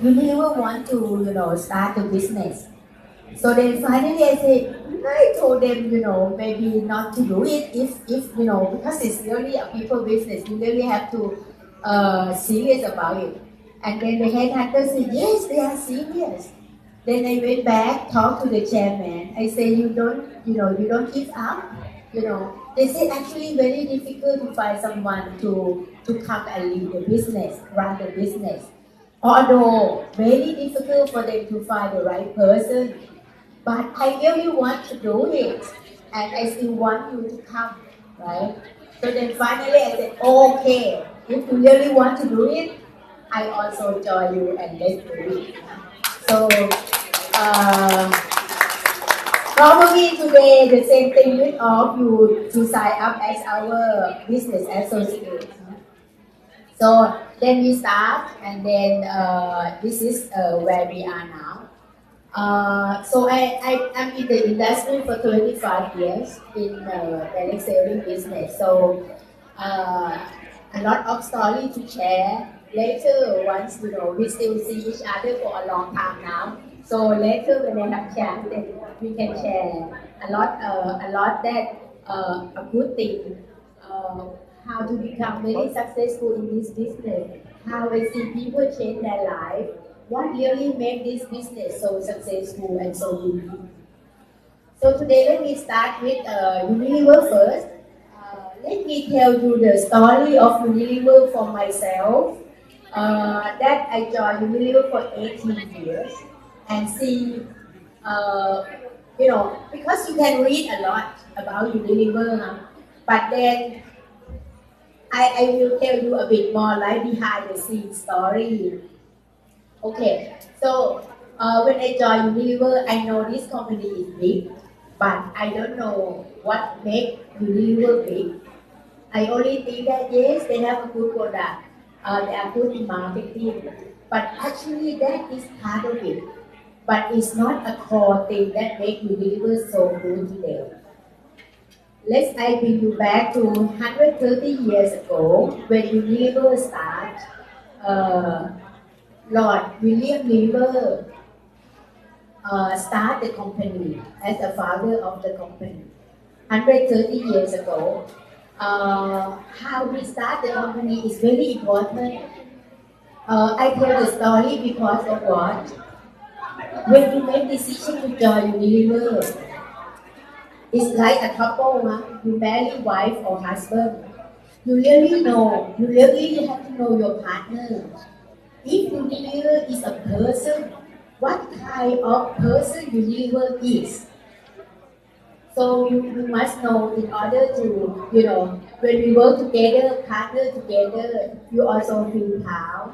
Unilever want to, start a business. So then finally I told them, maybe not to do it if because it's really a people business, you really have to serious about it. And then the headhunter said, yes, they are serious. Then I went back, talked to the chairman. I said, you don't give up. They said actually very difficult to find someone to come and lead the business, run the business. Although very difficult for them to find the right person, but I really want to do it, and I still want you to come, right? So then finally I said, okay, if you really want to do it, I also join you and let's do it. So uh, probably today the same thing with all of you to sign up as our business associate. So then we start, and then this is where we are now. So I'm in the industry for 25 years in direct selling business. So uh, a lot of story to share. Later, once we still see each other for a long time now. So later, when I have chance, then we can share a lot that a good thing. Uh, how to become very successful in this business. How I see people change their life, what really made this business so successful and so unique. So today let me start with Unilever first. Let me tell you the story of Unilever for myself. That I joined Unilever for 18 years and see, uh, because you can read a lot about Unilever, huh? But then I will tell you a bit more like behind the scenes story. Okay, so when I joined Unilever, I know this company is big, but I don't know what makes Unilever big. I only think that yes, they have a good product, they are good in marketing, but actually that is part of it. But it's not a core thing that makes Unilever so good today. I bring you back to 130 years ago when Unilever started. Uh, Lord William Lever started the company as the father of the company 130 years ago. How we start the company is very important. I tell the story because of what? When you make decision to join Unilever, it's like a couple, huh? You marry wife or husband. You really have to know your partner. If Unilever is a person, what kind of person Unilever is? So you must know in order to, when we work together, partner together, you also feel proud.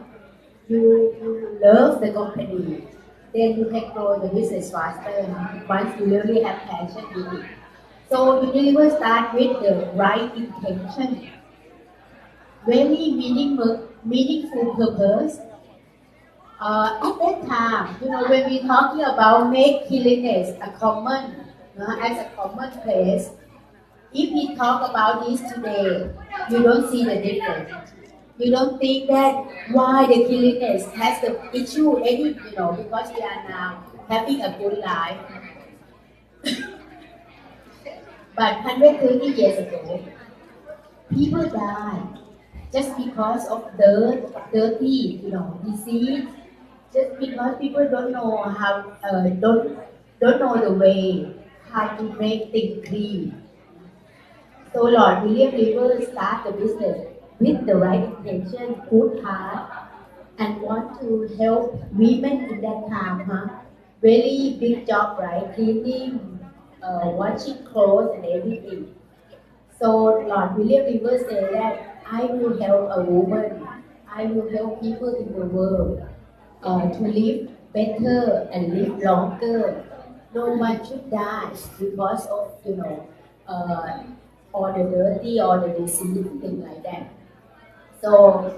You love the company. Then you can grow the business faster once you really have passion in it. So Unilever start with the right intention, very meaningful purpose. At that time, when we're talking about make cleanliness a common, as a common place, if we talk about this today, you don't see the difference. You don't think that why the cleanliness has the issue any, because we are now having a good life. But 130 years ago, people died just because of dirty, disease, just because people don't know how, don't know the way how to make things clean. So Lord William River start the business with the right intention, good heart, and want to help women in that time, huh? Very big job, right? Cleaning, washing clothes and everything. So Lord William River said that I will help a woman, I will help people in the world to live better and live longer. No one should die because of uh, or the dirty or the disease, things like that. So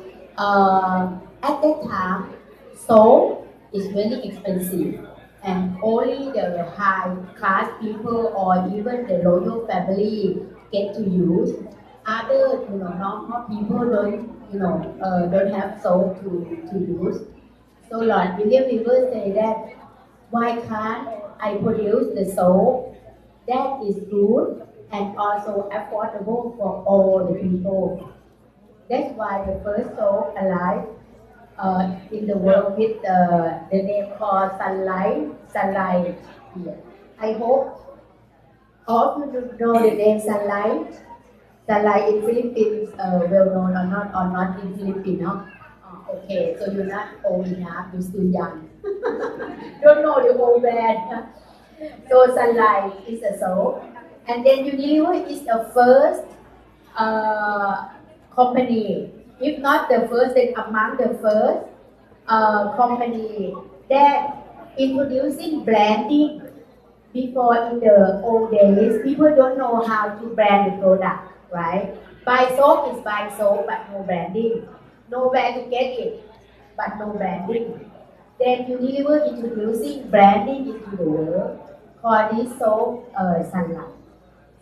at that time, soap is very expensive, and only the high class people or even the royal family get to use. Other, normal people don't have soap to use. So Lord William Weaver say that why can't I produce the soap that is good and also affordable for all the people? That's why the first soap alive in the world with the name called sunlight here. I hope all of you know the name sunlight. Sunlight in Philippines, well known or not in Philippines, no? Okay, so you're not old enough, you're still young. Don't know the old man. So sunlight is a soap. And then Unilever is the first uh, company, if not the first, then among the first company that introducing branding. Before in the old days, people don't know how to brand the product, right? Buy soap is buy soap, but no branding. Nowhere to get it, but no branding. Then Unilever introducing branding into the world, called this soap sunlight.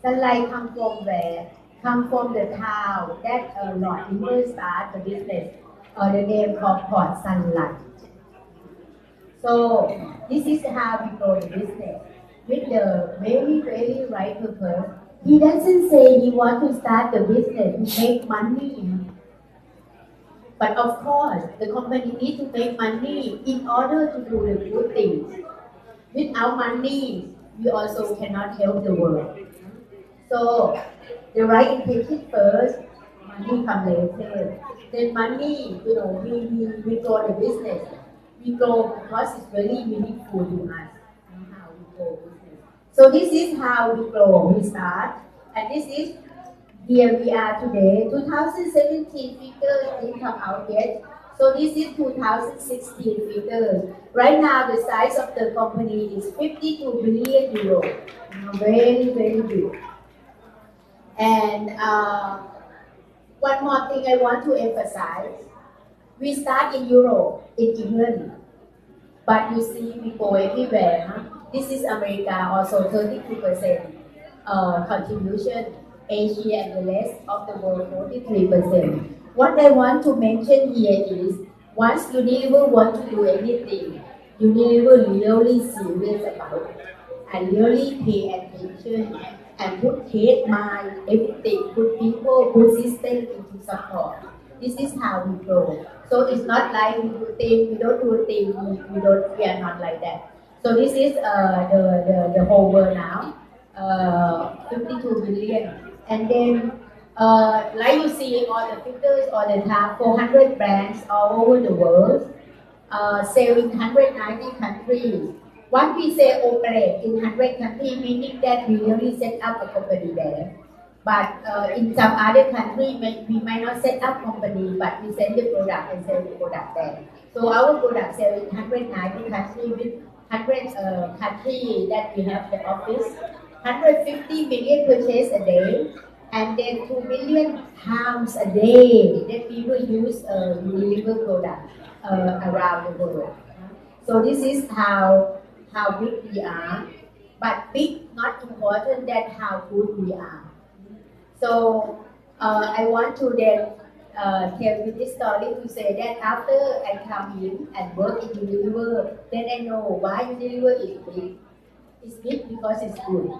Sunlight come from where? Come from the town that Lord Liver start the business. The name called Port Sunlight. So this is how we grow the business with the very right purpose. He doesn't say he wants to start the business to make money. But of course, the company needs to make money in order to do the good things. Without money, we also cannot help the world. So the right intention first, money come later. Then money, we grow the business. We grow because it's very meaningful to us. How we grow business. So this is how we grow. We start, and this is here we are today. 2017 figures didn't come out yet. So this is 2016 figures. Right now, the size of the company is 52 billion euro. Very big. And one more thing I want to emphasize. We start in Europe, in England. But you see, we go everywhere. Huh? This is America, also 32% contribution. Asia and the rest of the world, 43%. What I want to mention here is, once Unilever want to do anything, Unilever really serious about it and really pay attention and put head, mind, everything, put people, put system into support. This is how we grow. So it's not like we do things, we don't do things, we are not like that. So this is the whole world now, 52 billion. And then, like you see all the figures all the time, 400 brands all over the world, selling 190 countries. What we say operate in 100 countries, meaning that we really set up a company there. But in some other country, we might not set up company, but we send the product and sell the product there. So our product sell in 190 countries with 100 countries that we have the office. 150 million purchase a day, and then 2 million pounds a day that people use Unilever product around the world. So this is how big we are, but big not important that how good we are. So I want to then tell you this story to say that after I come in and work in Unilever, then I know why Unilever is big. It's big because it's good.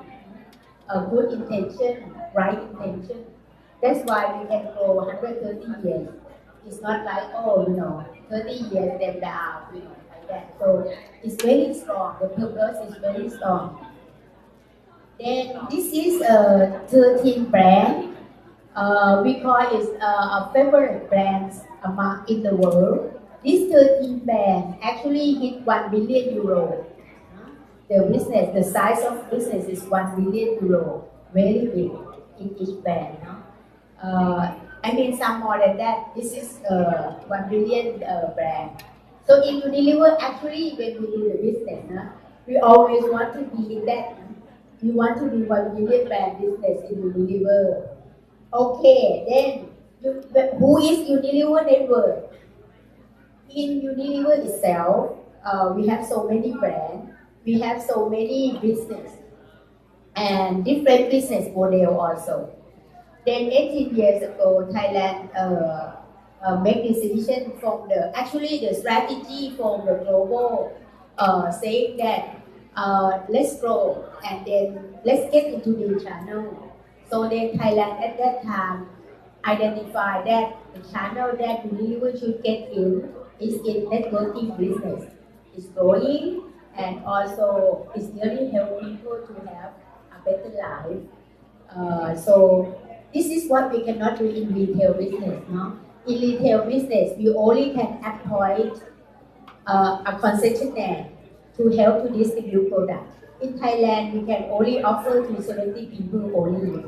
A good intention, right intention. That's why we can grow 130 years. It's not like, 30 years then down, like that. So it's very strong. The purpose is very strong. Then this is a 13 brand. We call it a favorite brands among in the world. This 13 brand actually hit 1 billion euro. The business, the size of business is 1 billion euro, very big in each brand. I mean some more than that. This is 1 billion brand. So in Unilever, actually, when we do the business, we always want to be in that. We want to be 1 billion brand business in Unilever. Okay, then who is Unilever Network? In Unilever itself, we have so many brands. We have so many business and different business model also. Then 18 years ago, Thailand make decision from the strategy from the global saying that let's grow and then let's get into the channel. So then Thailand at that time identify that the channel that Unilever should get in is in networking business. It's growing and also it's really help people to have a better life. So this is what we cannot do in retail business, no? In retail business, we only can appoint a concessionaire to help to distribute products. In Thailand, we can only offer to 70 people only.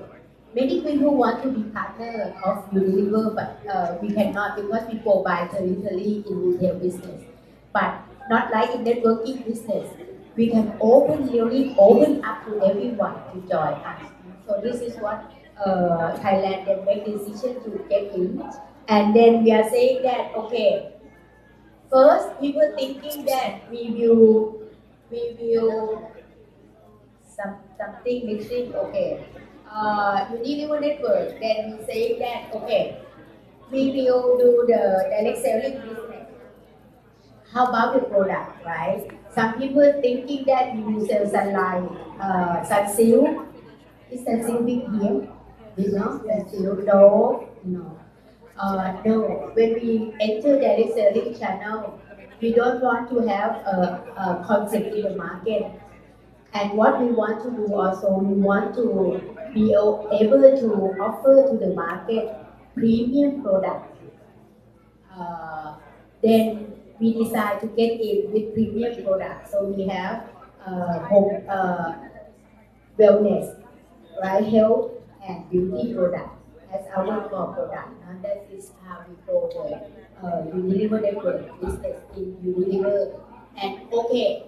Many people want to be partner of Unilever, but we cannot because we go by territory in retail business. But not like in networking business. We can really open up to everyone to join us. So this is what Thailand then make decision to get in. And then we are saying that, okay, first people thinking that we will something mixing, okay. Unilever Network, then we say that, okay, we will do the direct selling business. How about the product, right? Some people thinking that we will sell sunlight, sunsilk. Is sunsilk big here? You know, sunsilk, no. No, when we enter direct selling channel, we don't want to have a concept in the market. And what we want to do also, we want to be able to offer to the market premium product. Then we decide to get in with premium product. So we have home wellness, right, health and beauty product as our core product. And that is how we grow the Unilever Network business in Unilever. And okay,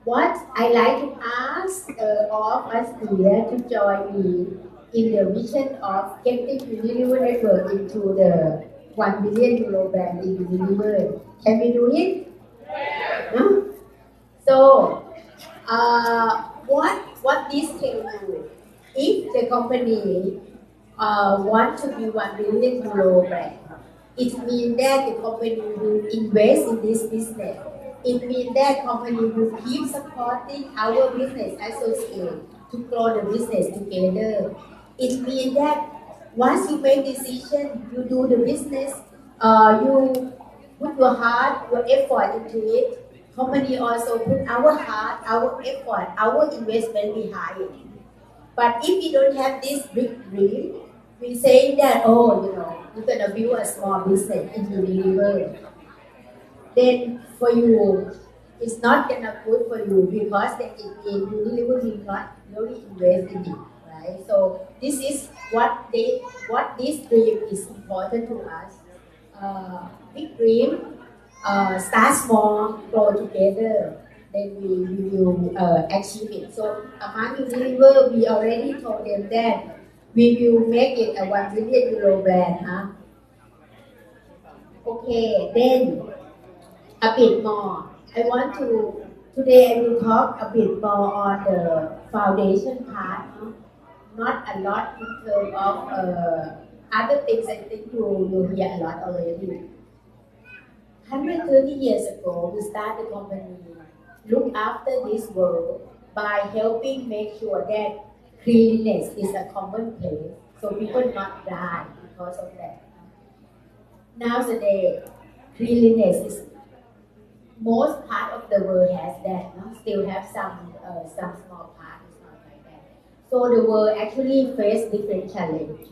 what I like to ask all of us here to join me in the vision of getting Unilever Network into the 1 billion euro brand in Unilever. Can we do it? Huh? So, what this can do? If the company want to be 1 billion euro brand, it means that the company will invest in this business. It means that company will keep supporting our business associate to grow the business together. It means that once you make decision, you do the business, you put your heart, your effort into it. Company also put our heart, our effort, our investment behind it. But if we don't have this big dream, we say that, oh, you're gonna build a small business in Unilever. Then for you, it's not gonna good for you because then in Unilever will not really invest in it, right? So this is what this dream is important to us. Big dream, start small, grow together, then we will achieve it. So among Unilever, we already told them that we will make it a 1 billion euro brand, huh? Okay, then a bit more. Today I will talk a bit more on the foundation part, no? Not a lot in terms of other things. I think you hear a lot already. 130 years ago, we started the company, look after this world by helping make sure that cleanliness is a commonplace, so people not die because of that. Nowadays, cleanliness is most part of the world has that, no? Still have some small part, it's not like that. So the world actually face different challenge.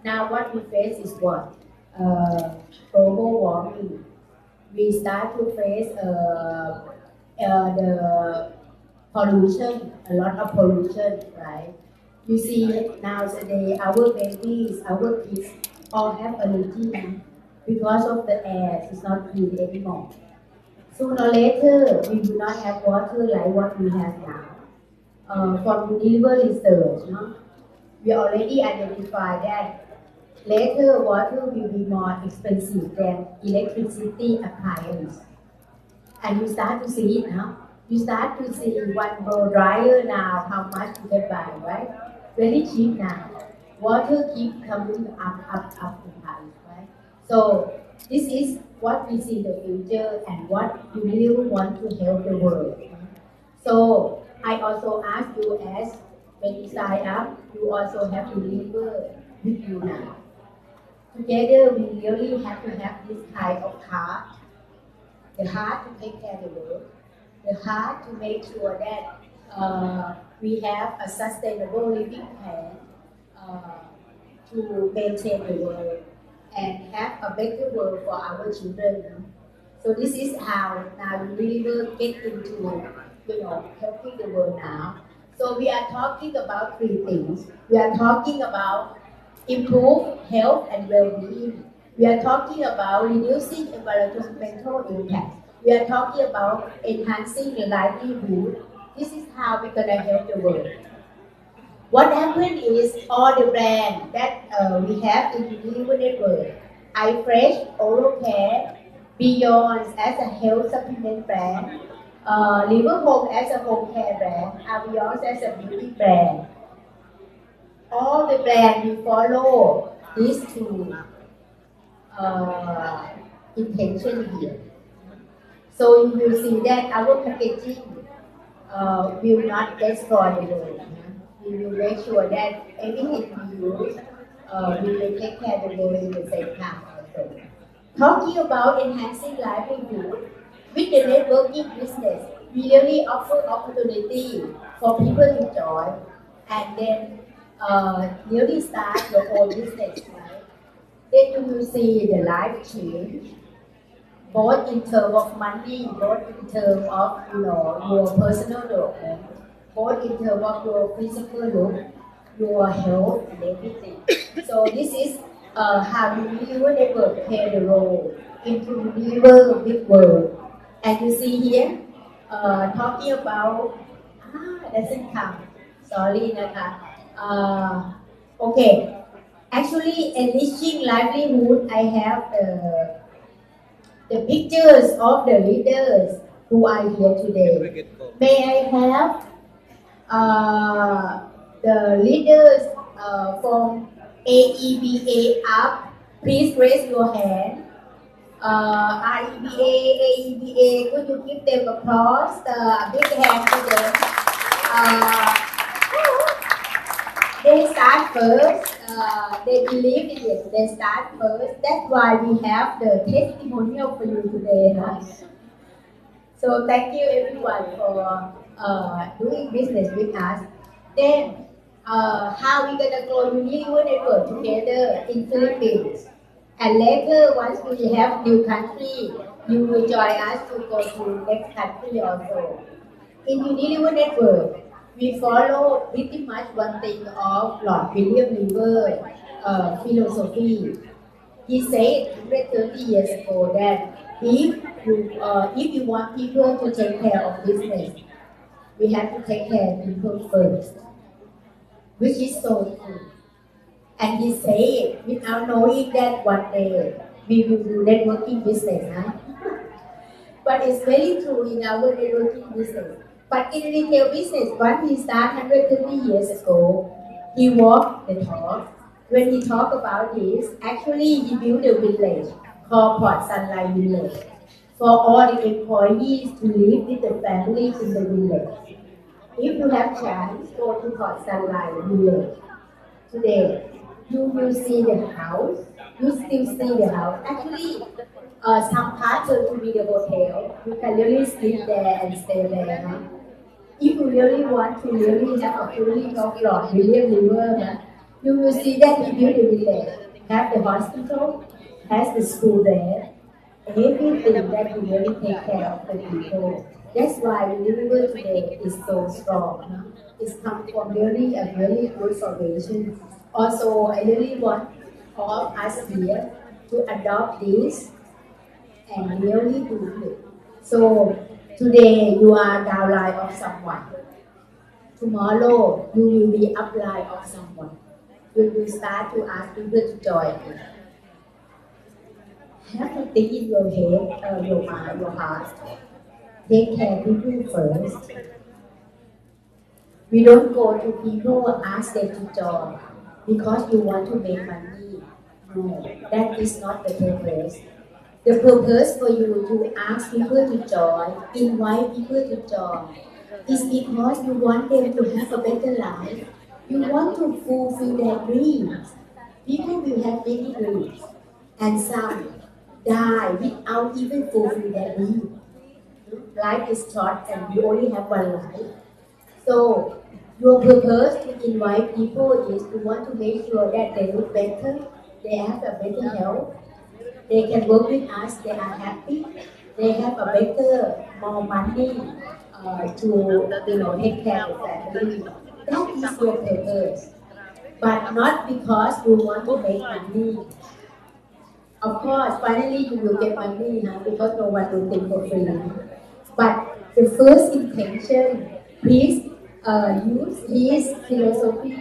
Now what we face is what? Global warming. We start to face the pollution, a lot of pollution, right? You see nowadays our babies, our kids all have allergy because of the air. It's not clean anymore. Sooner or later, we do not have water like what we have now. From Unilever research, no? We already identified that later water will be more expensive than electricity appliance. And you start to see it now. You start to see one blow dryer now, how much you can buy, right? Very cheap now. Water keep coming up in price, right? So this is what we see the future and what we really want to help the world. So I also ask you as when you sign up, you also have to deliver with you now. Together we really have to have this kind of heart, the heart to take care of the world, the heart to make sure that we have a sustainable living plan uh, to maintain the world and have a better world for our children. So this is how now we really will get into helping the world now. So we are talking about three things. We are talking about improve health and well-being. We are talking about reducing environmental impact. We are talking about enhancing the livelihood. This is how we're gonna help the world. What happened is all the brands that we have in the Unilever Network, iFresh, Oral Care, Beyond as a health supplement brand, Liver Home as a home care brand, Avios as a beauty brand. All the brands we follow these two intention here. So you will see that our packaging will not destroy the world. We will make sure that everything we use, we will take care of the world in the same time. Also. Talking about enhancing livelihood, with the networking business, we really offer opportunity for people to join and then really start your own business, right? Then you will see the life change, both in terms of money, both in terms of your personal development, both in terms of your physical look, your health, and everything. So this is how Unilever Network play the role into Unilever big world. And you see here, talking about doesn't come. Sorry, Naka. Okay. Actually, enriching livelihood, I have the pictures of the leaders who are here today. May I have the leaders from AEBA up? Please raise your hand. AEBA, could you give them applause? A big hand to them. They start first. They believe in it. They start first. That's why we have the testimonial for you today. Huh? So thank you everyone for doing business with us. Then how we gonna go Unilever Network together in Philippines? And later, once we have new country, you will join us to go to next country also. In Unilever Network, we follow pretty much one thing of Lord William Lever philosophy. He said 130 years ago that if you want people to take care of business, we have to take care of people first, which is so true. And he said without knowing that one day we will do networking business, huh? But it's very true in our networking business. But in retail business, when he started 130 years ago, he walked the talk. When he talked about this, actually he built a village called Port Sunlight Village for all the employees to live with the families in the village. If you have chance, go to Port Sunlight Village today. You will see the house. You still see the house. Actually, some parts to be the hotel. You can really sleep there and stay there. Huh? If you really want to really have a feeling of Lord William Lever, huh? You will see that he built a village, have the hospital, has the school there, everything that he really take care of the people. That's why Unilever today is so strong. Huh? It's come from really a really good foundation. Also, I really want all of us here to adopt this and really do it. So today you are downline of someone. Tomorrow you will be upline of someone. You will start to ask people to join you. Have a thing in your head, your mind, your heart. Take care of people first. We don't go to people and ask them to join because you want to make money. No, that is not the purpose. The purpose for you to ask people to join, invite people to join, is because you want them to have a better life. You want to fulfill their dreams. People will have many dreams, and some die without even fulfilling their dream. Life is short and you only have one life. So your purpose to invite people is to want to make sure that they look better, they have a better health, they can work with us, they are happy, they have a better, more money to take care of family. That is your purpose. But not because you want to make money. Of course, finally you will get money because no one will think for free. But the first intention, please use his philosophy.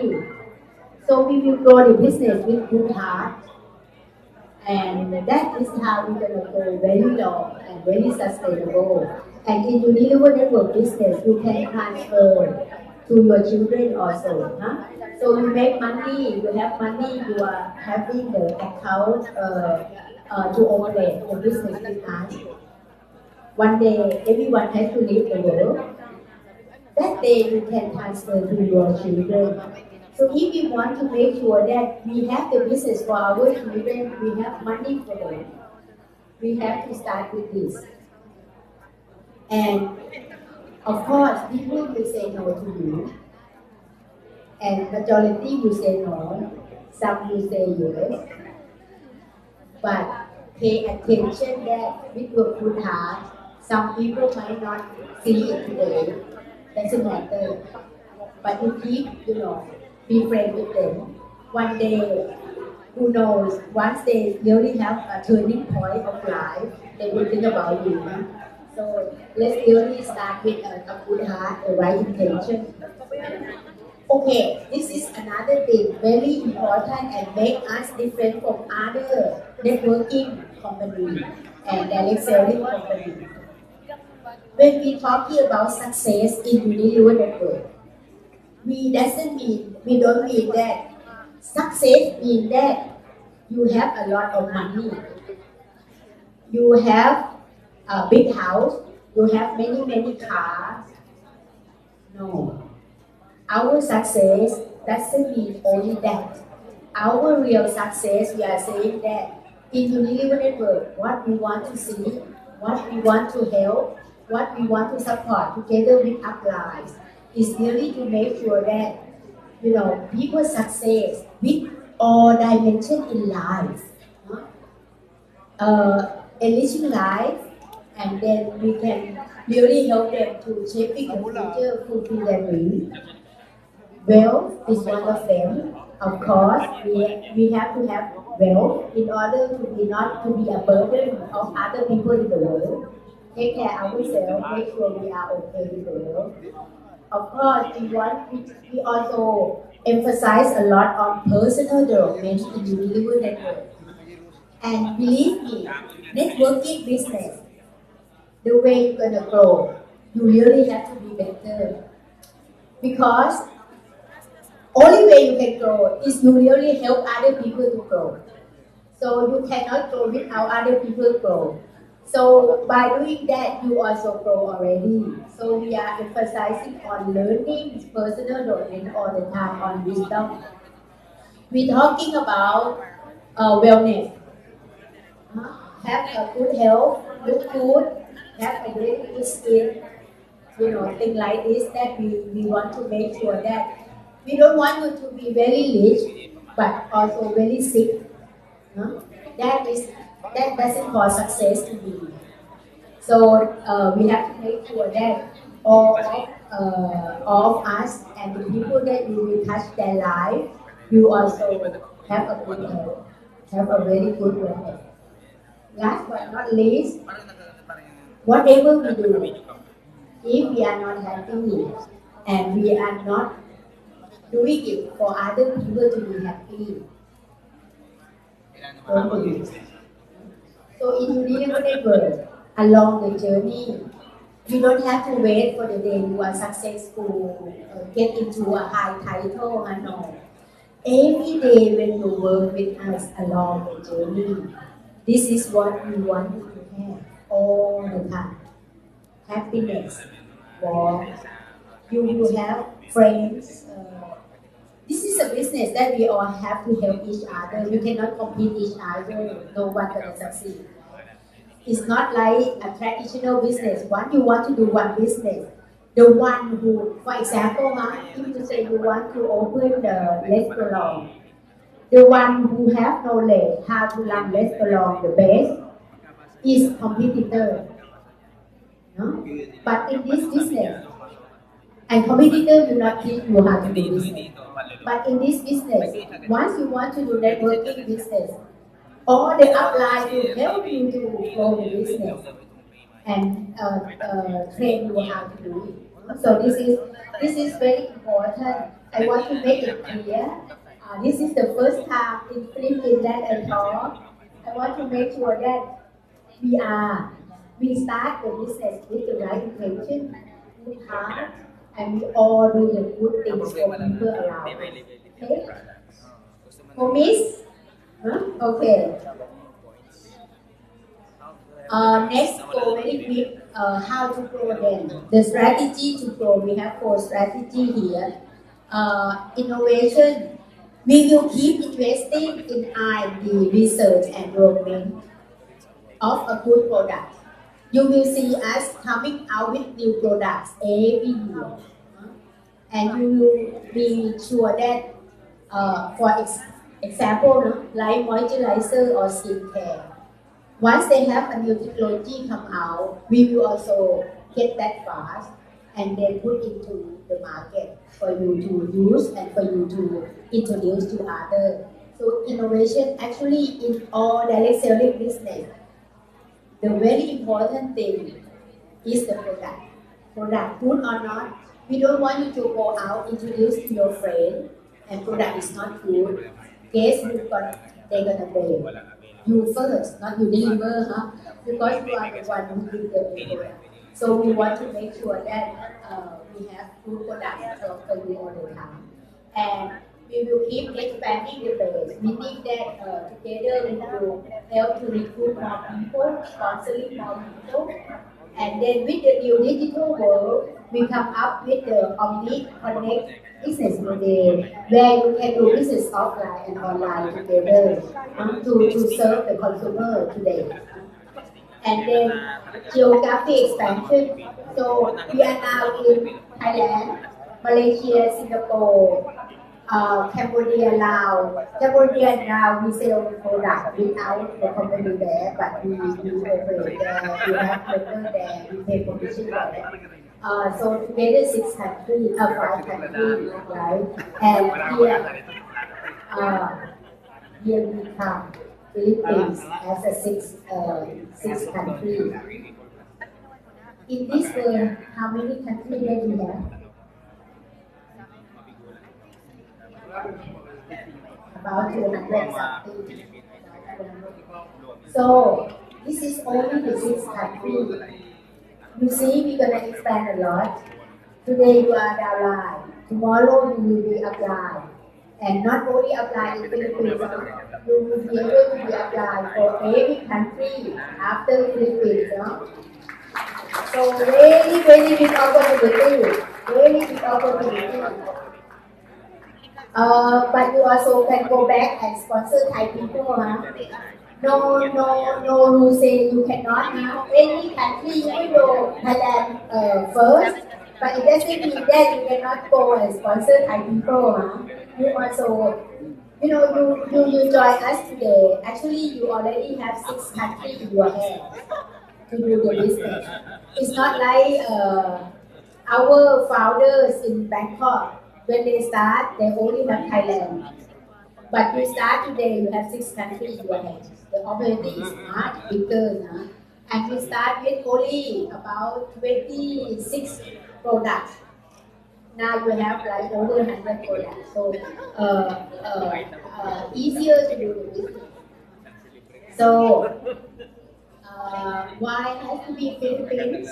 So we will grow the business with good heart. And that is how we're going to go very long and very sustainable. And in Unilever Network business, you can transfer to your children also. So you make money, you have money, you are having the account to operate the business with us. One day, everyone has to leave the world. That day, you can transfer to your children. So if we want to make sure that we have the business for our children, we have money for them, we have to start with this. And of course, people will say no to you, and majority will say no, some will say yes. But pay attention that with your good heart, some people might not see it today, doesn't matter. But you keep, be friends with them. One day, who knows, once they really have a turning point of life, they will think about you. So let's really start with a good heart, a right intention. Okay, this is another thing very important and make us different from other networking companies and direct selling companies. When we talking about success in Unilever Network, we don't mean that success means that you have a lot of money, you have a big house, you have many cars. No, our success doesn't mean only that. Our real success, we are saying that in Unilever Network, what we want to see, what we want to help, what we want to support together with uplines is really to make sure that people's success with all dimensions in life, enriching life, and then we can really help them to shaping the future, fulfill their dreams. Wealth is one of them. Of course, we have to have wealth in order to not to be a burden of other people in the world. Take care of ourselves, make sure we are okay in the world. Of course, we also emphasize a lot on personal development in Unilever Network. And believe me, networking business, the way you're gonna grow, you really have to be better. Because only way you can grow is you really help other people to grow. So you cannot grow without other people grow. So by doing that, you also grow already. So we are emphasizing on learning, personal development all the time, on wisdom. We're talking about wellness. Have a good health, look good, have a very good skin, things like this that we want to make sure that we don't want you to be very rich, but also very sick. That doesn't cause success to be. So we have to make sure that all of us and the people that we will touch their life, you also have a good health, have a very good wellness. Last but not least, whatever we do, if we are not happy and we are not doing it for other people to be happy, don't do it. So in Unilever Network, along the journey, you don't have to wait for the day you are successful, get into a high title, no. Every day when you work with us along the journey, this is what we want you to have all the time. Happiness, warmth, you will have friends. This is a business that we all have to help each other. You cannot compete each other. No one gonna succeed. It's not like a traditional business. One you want to do one business. The one who, for example, if you say you want to open the restaurant, the one who have knowledge how to run restaurant the best is competitor. No? But in this business, and competitor will not teach you how to do business. But in this business, once you want to do networking business, all the upline will help you to grow the business and train you how to do it. So this is very important. I want to make it clear. This is the first time in Philippines that I talk. I want to make sure that we start the business with the right intention, good heart, and we all do the good things for people around. Okay? Promise? Huh? Okay. Next, go very quick. How to grow then? The strategy to grow. We have 4 strategies here. Innovation. We will keep investing in R&D, research and development of a good product. You will see us coming out with new products every year, and you will be sure that, for example, like moisturizer or skincare. Once they have a new technology come out, we will also get that fast and then put into the market for you to use and for you to introduce to others. So innovation actually in all direct selling business, the very important thing is the product. Product good or not, we don't want you to go out, introduce to your friend, and product is not good. Guess they're gonna blame you first, not Unilever, because you are the one who gives them the product. So we want to make sure that we have good products for you all the time. And we will keep expanding the base, meaning that together we will help to recruit more people, sponsoring more people. And then with the new digital world, we come up with the Omni Connect business model where you can do business offline and online together to serve the consumer today. And then geographic expansion. So we are now in Thailand, Malaysia, Singapore, Cambodia, Laos. Cambodia now we sell product without the company there, but we operate there, we have workers there, we pay commission for them. So together 6 countries, 5 countries, right? And here we come, Philippines as a six country. In this world, how many countries do we have? About 200 something. So this is only the 6 countries. You see, we're gonna expand a lot. Today you are downline. Tomorrow you will be upline. And not only apply in Philippines, you will be able to be applied for every country after Philippines. So very, very big opportunity. Very big opportunity. But you also can go back and sponsor Thai people. No rule say you cannot. Any country you will go Thailand first. But it doesn't mean that you cannot go and sponsor Thai people. You also, you join us today. Actually, you already have 6 countries in your hands to do the business. It's not like our founders in Bangkok, when they start, they only have Thailand. But you start today, you have 6 countries in your hands. The opportunity is much bigger now. And we start with only about 26 products. Now you have like over 100 products. So easier to do the business. So why has to be Philippines?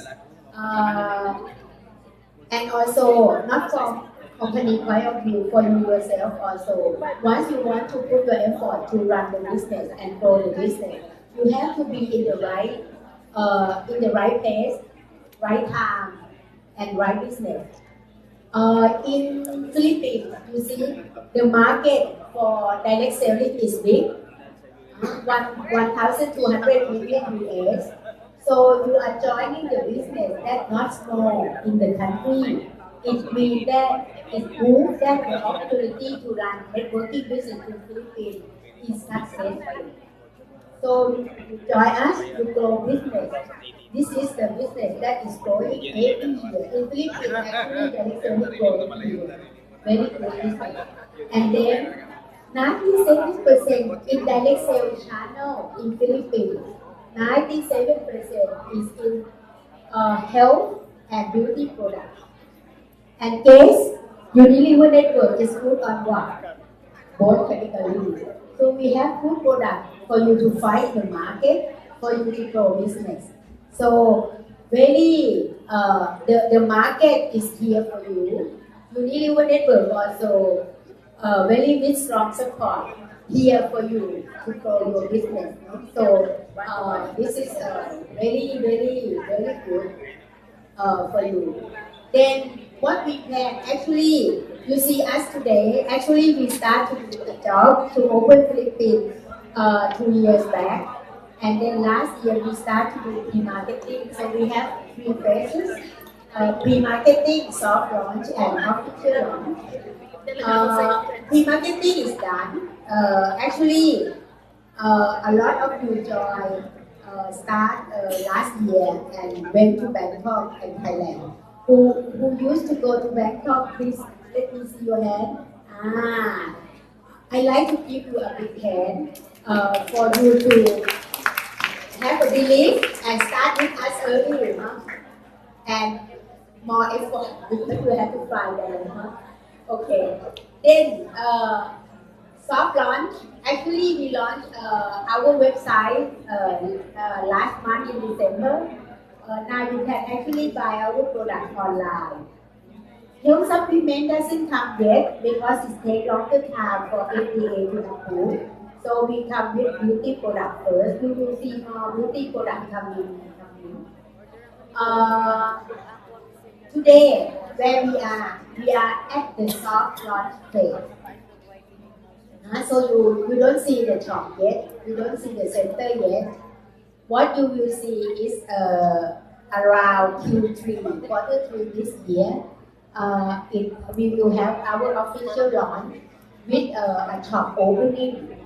And also not from company point of view for you yourself also. Once you want to put your effort to run the business and grow the business, you have to be in the right place, right time, and right business. In Philippines, you see the market for direct selling is big, 1,200 million US. So you are joining the business that's not small in the country. It means that it proves that the opportunity to run networking business in Philippines is successful. So you join us to grow business. This is the business that is growing every year. In Philippines, actually, there is a growing every year. Very good business. And then 97% in direct sales channel in Philippines. 97% is in health and beauty products. And guess, Unilever Network is good on what? Both categories. So we have good product for you to fight the market, for you to grow business. So the market is here for you. Unilever Network also very big strong support here for you to grow your business. No? So this is very good for you. Then what we plan, actually, you see us today, actually we start to do the job to open Philippines 2 years back. And then last year we start to do pre-marketing. So we have 3 phases, pre-marketing, soft launch, and official launch. Pre-marketing is done. Actually, a lot of you joined start last year and went to Bangkok and Thailand. Who used to go to Bangkok? Please let me see your hand. I like to give you a big hand for you to have a belief and start with us early, huh? And more effort because you have to fly there, huh? Okay. Then soft launch. Actually, we launched our website last month in December. Now you can actually buy our product online. Health supplement doesn't come yet because it takes longer time for FDA to approve. So we come with beauty product first. You will see more beauty product coming. Today, where we are at the soft launch phase. So you don't see the shop yet, you don't see the center yet. What you will see is around Q3, quarter 3 this year, we will have our official launch with a shop opening.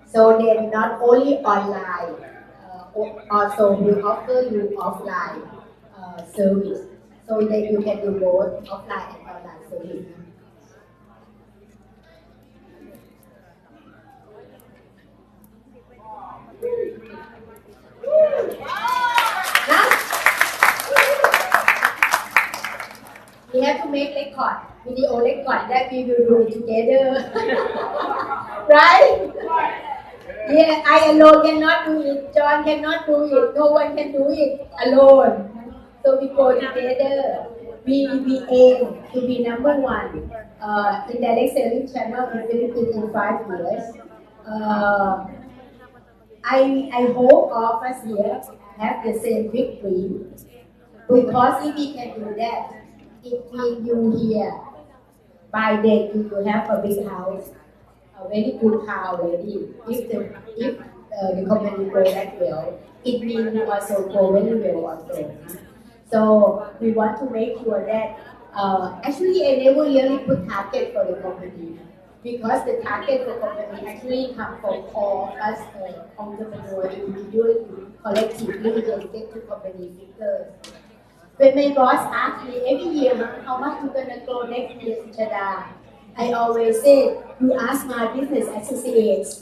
So then not only online, also we offer you offline service. So that you can do both offline and online service. Now, we have to make record, video record that we will do it together. Right? Yeah, I alone cannot do it, John cannot do it, no one can do it alone. So we go together. We aim to be number one in direct selling channel in Philippines in 5 years. I hope all of us here have the same big dream, because if we can do that, it means you here, by then you will have a big house, a very good car already. If the company grow that well, it means you also grow very well also. So we want to make sure that actually I never really put target for the company, because the target for company actually come from all of us entrepreneurs, individually, collectively, and get to company figures. When my boss asks me every year how much you're gonna grow next year, Suchada, I always say, you ask my business associates.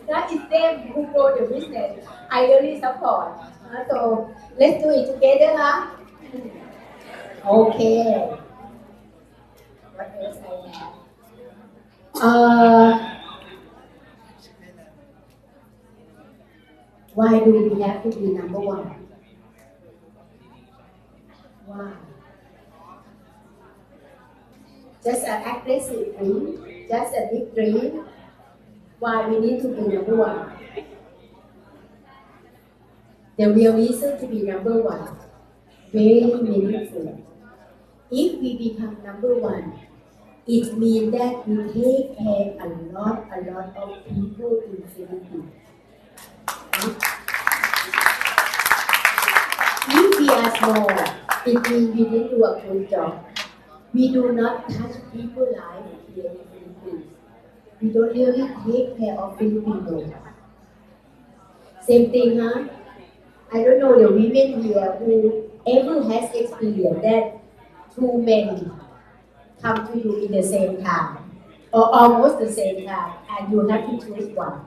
That is them who grow the business. I really support. So let's do it together, huh? Okay. What else I have? Why do we have to be number one? Why? just an aggressive dream, just a big dream. Why we need to be number one? The real reason to be number one, very meaningful. If we become number one, it means that we take care a lot of people in Philippines. If we are small, it means we didn't do a good job. We do not touch people's lives here in Philippines. We don't really take care of Filipinos. Same thing, huh? I don't know the women here who ever has experienced that two men come to you in the same time or almost the same time and you have to choose one.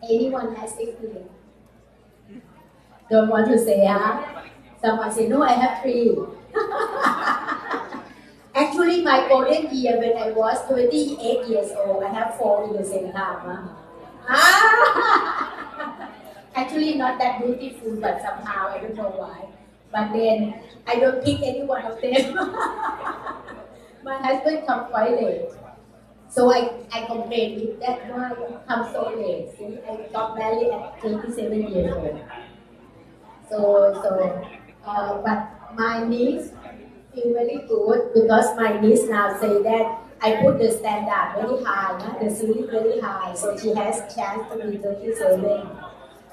Anyone has experience? Don't want to say, huh? Someone say, no, I have three. Actually, my golden year when I was 28 years old, I have four in the same time. Huh? Actually, not that beautiful, but somehow, I don't know why. But then, I don't pick any one of them. My husband come quite late. So I complained with that, why you come so late? See, I got married at 27 years old. But my niece feel very good because my niece now say that I put the standard very high, the ceiling very high, so she has chance to be 37.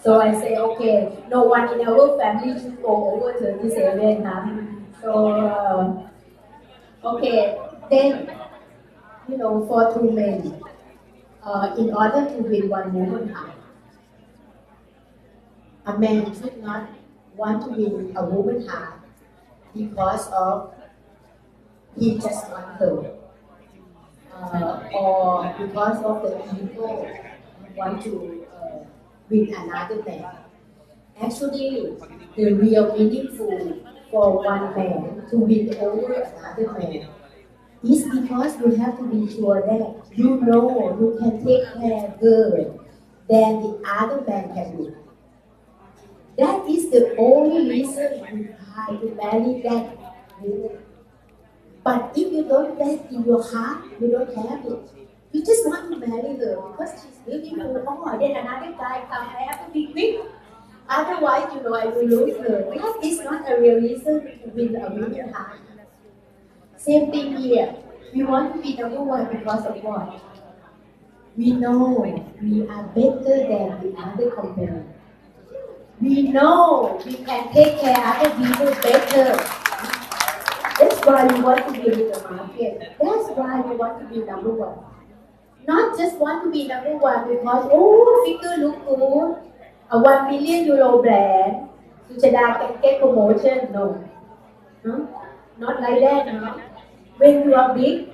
So I say, okay, no one in our family should go over 37. So, okay, then, for two men, in order to win one woman heart, a man should not want to win a woman heart because of he just want her, or because of the ego want to win another man. Actually, the real meaningful for one man to win over another man is because you have to be sure that you know you can take care good than the other man can do. That is the only reason you try to marry that woman. But if you don't that in your heart, you don't have it. You just want to marry her because she's beautiful. Oh, then another guy come, I have to be quick. Otherwise, I will lose her. That is not a real reason to win a woman's heart. Same thing here. We want to be number one because of what? We know we are better than the other company. We know we can take care of other people better. That's why we want to be in the market. That's why we want to be number one. Not just want to be number one because, figure look good. A €1 million brand. Suchada can get promotion. No. Not like that. No. When you are big,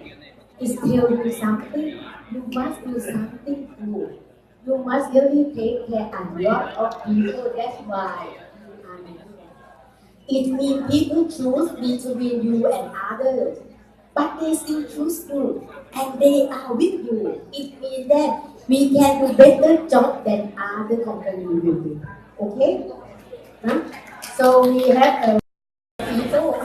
it's tell you something. You must do something good. You must really take care a lot of people. That's why it means people choose between you and others, but they still choose you, and they are with you. It means that we can do better job than other company will do. Okay? Huh? So we have people.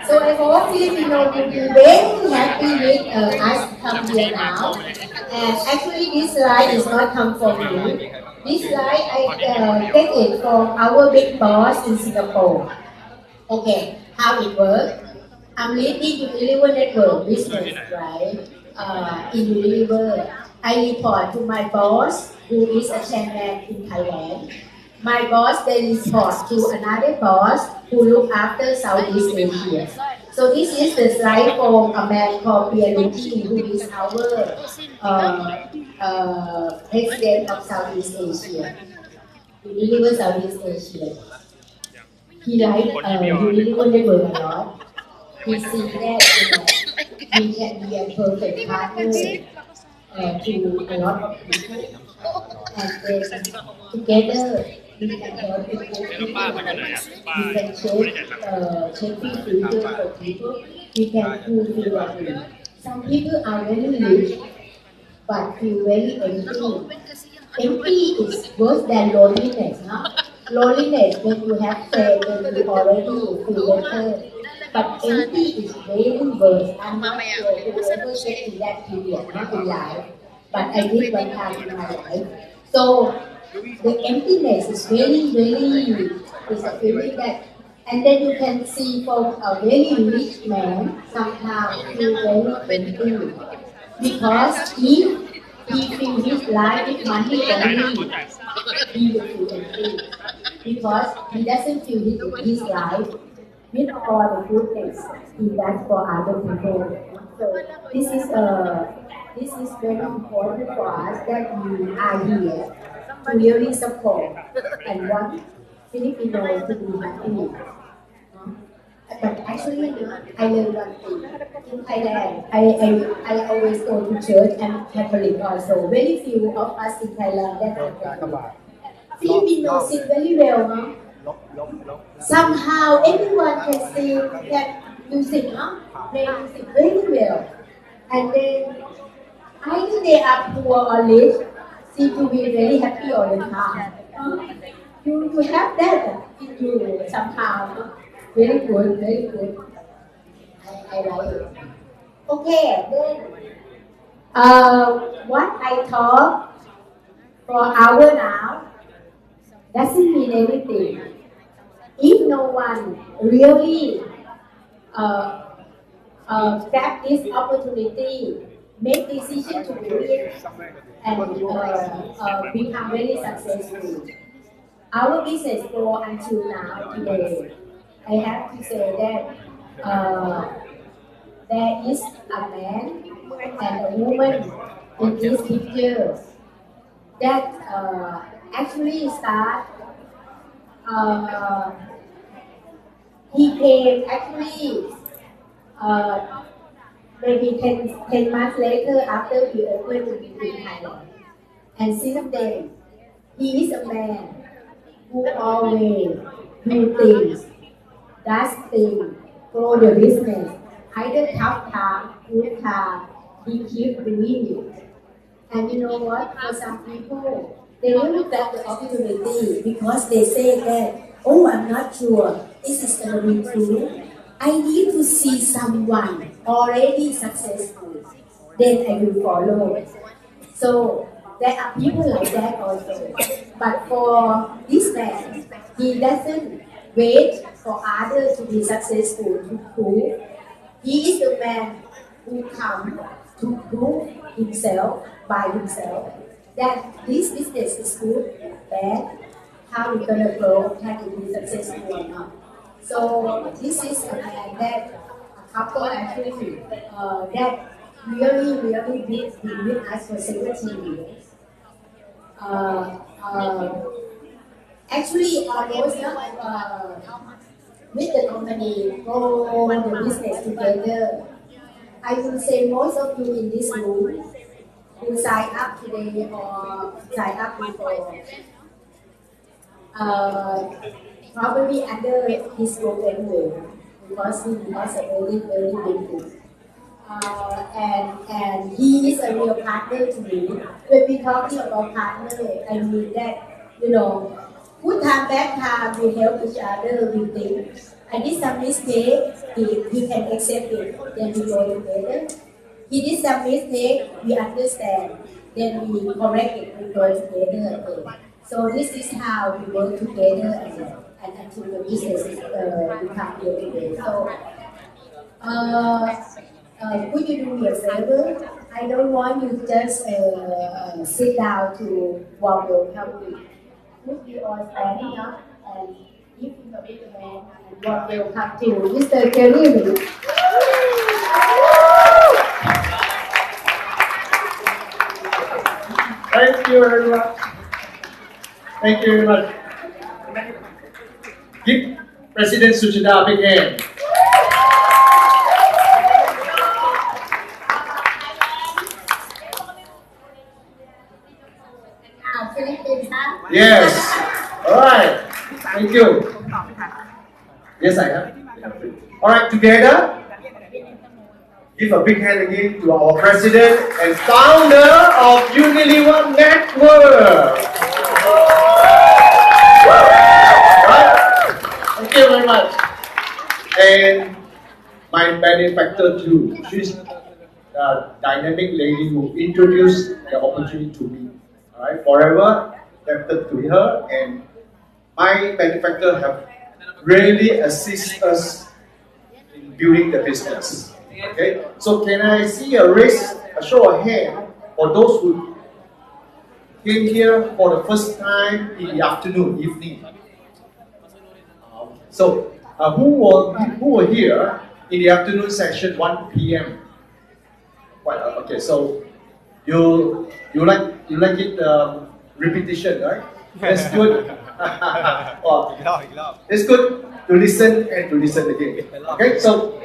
So I hope Filipino will be very happy with us come here now. And actually, this slide is not come from me. This slide I take it from our big boss in Singapore. Okay, how it works? I'm leading Unilever Network business, right? In Unilever, I report to my boss, who is a chairman in Thailand. My boss then reports to another boss who look after Southeast Asia. So this is the slide from a man called Pierluigi, who is our president of Southeast Asia. Unilever Southeast Asia. He likes Unilever Network a lot. He sees that we can be a perfect partner to a lot of people, and then together we can help people. We can change future for people. We can fulfill their needs. Some people are very rich, but feel very empty. Empty is worse than loneliness, no? Loneliness when you have friends, when you already feel better. But empty is very worse. I'm not sure whoever get to that period, not in life, but I did one time in my life. So the emptiness is very, very, is a feeling that, and then you can see from a very rich man, sometimes feel very empty. Because if he fill his life with money only, he will feel empty. Because he doesn't feel his life with all the goodness he does for other people. So this is very important for us that we are here to really support and want Filipinos to be happy. But actually, I learned one thing. In Thailand, I always go to church and Catholic also. Very few of us in Thailand that are Catholic. Filipinos sing very well, huh? Somehow everyone can sing, can music, huh? Play music very well. And then either they are poor or rich, seem to be very happy all the time. You have that in you somehow. Very good, very good. I like it. Okay, then what I talk for hour now doesn't mean anything. If no one really grab this opportunity, make decision to do it, and become very successful. Our business go until now today. I have to say that there is a man and a woman in this picture that actually start. He came actually maybe 10 months later after we opened in Thailand. And since then, he is a man who always do things, does things, grow the business. Either tough time, good time, he keep doing it. And you know what? For some people, they really grab the opportunity because they say that, oh, I'm not sure this is going to be true. I need to see someone already successful. Then I will follow. So there are people like that also. But for this man, he doesn't wait for others to be successful to prove. He is the man who comes to prove himself by himself that this business is good, bad, how we're gonna grow, can it be successful or not. So this is a man that a couple actually that really been with us for 17 years. Actually, almost with the company, grow the business together. I would say most of you in this room who sign up today or sign up before, probably under his roof anyway, because he has a very big group. And he is a real partner to me. When we talking about partner, I mean that, you know, good time, bad time, we help each other with things. I did some mistake, he can accept it, then we go together. He did some mistake, we understand, then we correct it, we go together again. So this is how we work together and until the business become real today. So, could you do me a favor? I don't want you just sit down to warm your company. Would you all standing up and give him a big hand and warm welcome to Mr. Kelly? Thank you very much. Thank you very much. Give President Suchada a big hand. Yes. All right. Thank you. Yes, I have. All right, together. Give a big hand again to our president and founder of Unilever Network. Right? Thank you very much. And my benefactor too. She's a dynamic lady who introduced the opportunity to me. All right, forever indebted to her, and my benefactor have really assist us in building the business. Okay, so can I see a show of hand for those who came here for the first time in the afternoon, evening? So who were here in the afternoon session 1 p.m. Okay, so you like it repetition, right? That's good. Well, it's good to listen and to listen again. Okay, so